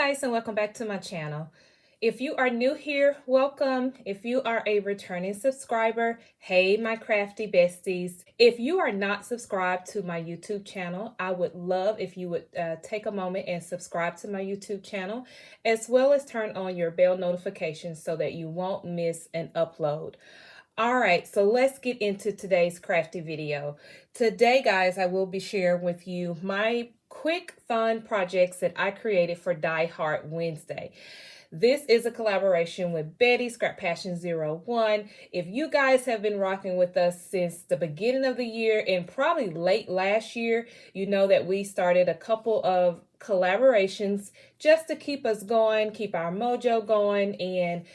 guys, and welcome back to my channel. If you are new here, welcome. If you are a returning subscriber, hey my crafty besties. If you are not subscribed to my YouTube channel, I would love if you would take a moment and subscribe to my YouTube channel, as well as turn on your bell notifications so that you won't miss an upload. All right, so let's get into today's crafty video. Today, guys, I will be sharing with you my quick, fun projects that I created for Die Hard Wednesday. This is a collaboration with Betty, Scrap Passion 01. If you guys have been rocking with us since the beginning of the year and probably late last year, you know that we started a couple of collaborations just to keep us going, keep our mojo going, and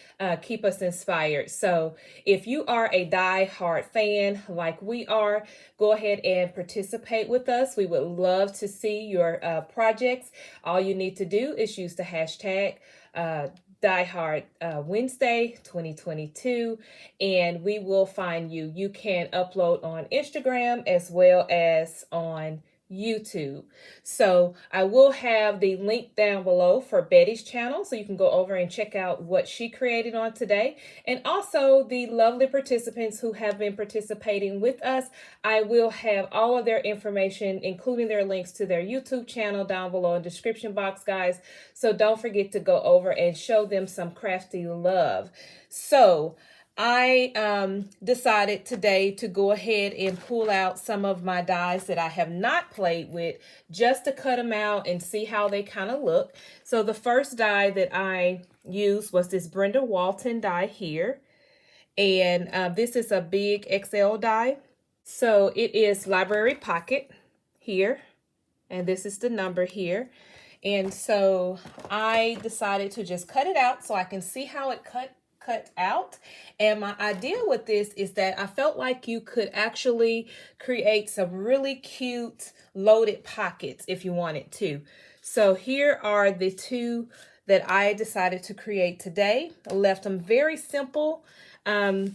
keep us inspired. So if you are a die-hard fan like we are, go ahead and participate with us. We would love to see your projects. All you need to do is use the hashtag Die Hard Wednesday 2022, and we will find you. You can upload on Instagram as well as on YouTube. So I will have the link down below for Betty's channel, so you can go over and check out what she created on today. And also the lovely participants who have been participating with us, I will have all of their information, including their links to their YouTube channel, down below in the description box, guys. So don't forget to go over and show them some crafty love. So I decided today to go ahead and pull out some of my dies that I have not played with, just to cut them out and see how they kind of look. So the first die that I used was this Brenda Walton die here. And this is a big XL die. So it is Library Pocket here. And this is the number here. And so I decided to just cut it out so I can see how it cut out. And my idea with this is that I felt like you could actually create some really cute loaded pockets if you wanted to. So here are the two that I decided to create today. I left them very simple. And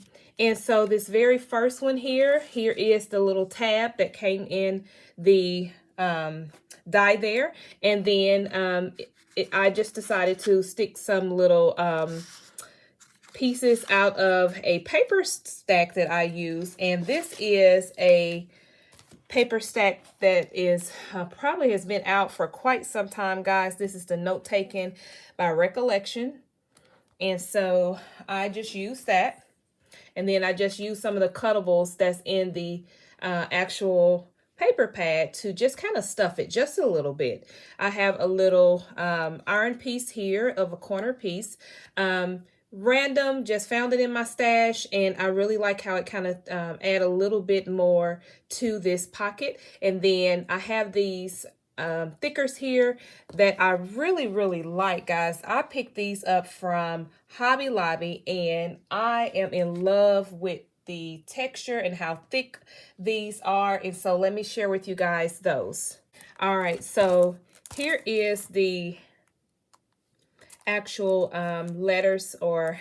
so this very first one here is the little tab that came in the die there. And then I just decided to stick some little pieces out of a paper stack that I use, and this is a paper stack that is probably has been out for quite some time, guys. This is the Note Taken by Recollection, and so I just used that, and then I just used some of the cuttables that's in the actual paper pad to just kind of stuff it just a little bit. I have a little iron piece here of a corner piece. Random, just found it in my stash, and I really like how it kind of add a little bit more to this pocket. And then I have these thickers here that I really like, guys. I picked these up from Hobby Lobby, and I am in love with the texture and how thick these are. And so let me share with you guys those. All right, so here is the actual letters or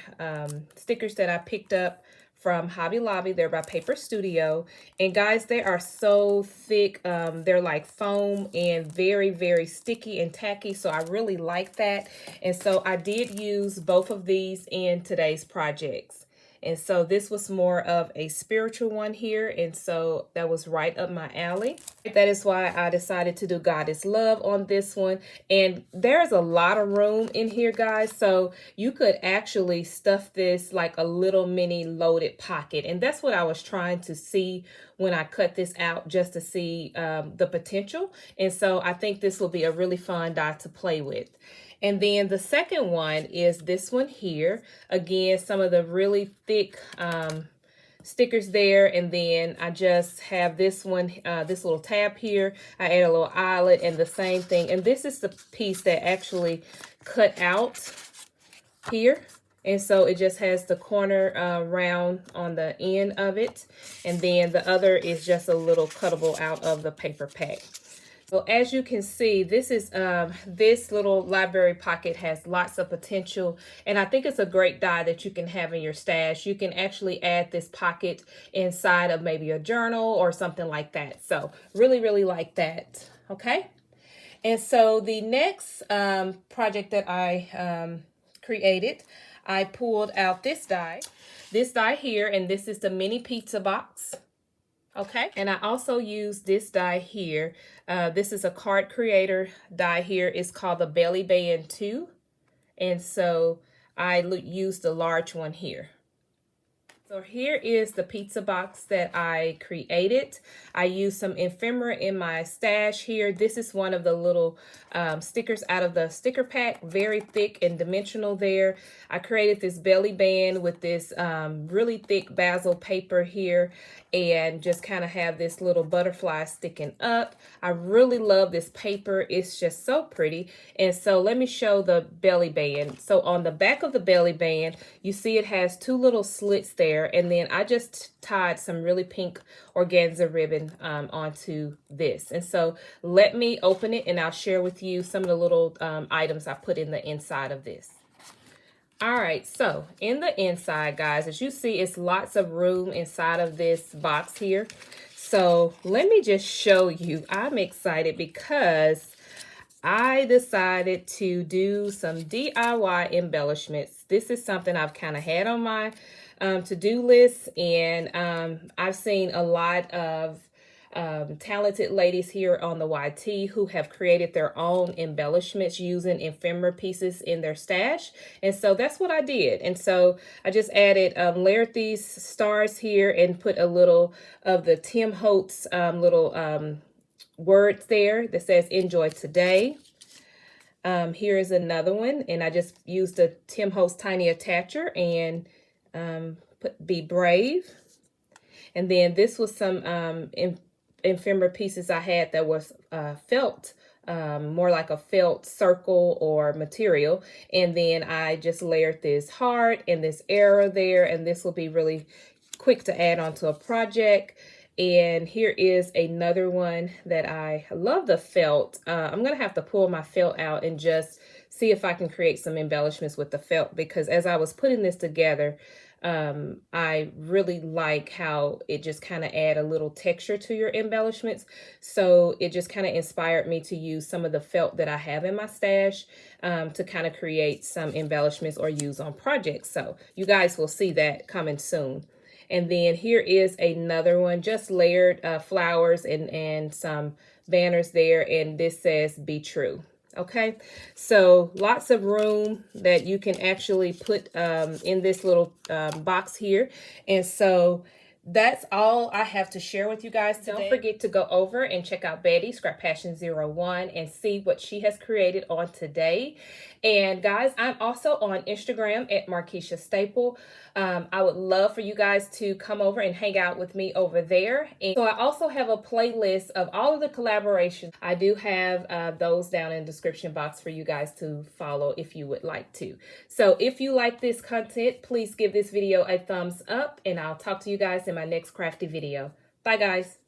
stickers that I picked up from Hobby Lobby. They're by Paper Studio, and guys, they are so thick. They're like foam and very sticky and tacky, so I really like that. And so I did use both of these in today's projects. And so this was more of a spiritual one here, and so that was right up my alley. That is why I decided to do God is Love on this one. And there's a lot of room in here, guys, so you could actually stuff this like a little mini loaded pocket. And that's what I was trying to see when I cut this out, just to see the potential. And so I think this will be a really fun die to play with. And then the second one is this one here. Again, some of the really thick stickers there. And then I just have this one, this little tab here. I add a little eyelet and the same thing. And this is the piece that actually cut out here. And so it just has the corner round on the end of it. And then the other is just a little cuttable out of the paper pack. So as you can see, this is this little library pocket has lots of potential, and I think it's a great die that you can have in your stash. You can actually add this pocket inside of maybe a journal or something like that. So really like that. Okay. And so the next project that I created, I pulled out this die here, and this is the mini pizza box. Okay, and I also use this die here. This is a card creator die here. It's called the Belly Band 2. And so I used the large one here. So here is the pizza box that I created. I used some ephemera in my stash here. This is one of the little stickers out of the sticker pack, very thick and dimensional there. I created this belly band with this really thick basil paper here, and just kind of have this little butterfly sticking up. I really love this paper. It's just so pretty. And so let me show the belly band. So on the back of the belly band, you see it has two little slits there. And then I just tied some really pink organza ribbon onto this. And so let me open it and I'll share with you some of the little items I put in the inside of this. All right, so in the inside, guys, as you see, it's lots of room inside of this box here. So let me just show you. I'm excited because I decided to do some DIY embellishments. This is something I've kind of had on my to-do list, and I've seen a lot of talented ladies here on the YT who have created their own embellishments using ephemera pieces in their stash. And so that's what I did. And so I just added, layered these stars here and put a little of the Tim Holtz little words there that says enjoy today. Here is another one, and I just used a Tim Holtz tiny attacher and put be brave. And then this was some ephemera pieces I had that was felt, more like a felt circle or material. And then I just layered this heart and this arrow there, and this will be really quick to add onto a project. And here is another one that I love, the felt. I'm gonna have to pull my felt out and just see if I can create some embellishments with the felt, because as I was putting this together, I really like how it just kind of add a little texture to your embellishments. So it just kind of inspired me to use some of the felt that I have in my stash to kind of create some embellishments or use on projects. So you guys will see that coming soon. And then here is another one, just layered flowers and some banners there. And this says be true. Okay, so lots of room that you can actually put in this little box here. And so that's all I have to share with you guys today. Don't forget to go over and check out Betty, Scrap Passion 01, and see what she has created on today. And guys, I'm also on Instagram at Markeisha Staple. I would love for you guys to come over and hang out with me over there. And so I also have a playlist of all of the collaborations. I do have those down in the description box for you guys to follow if you would like to. So if you like this content, please give this video a thumbs up, and I'll talk to you guys in my next crafty video. Bye, guys.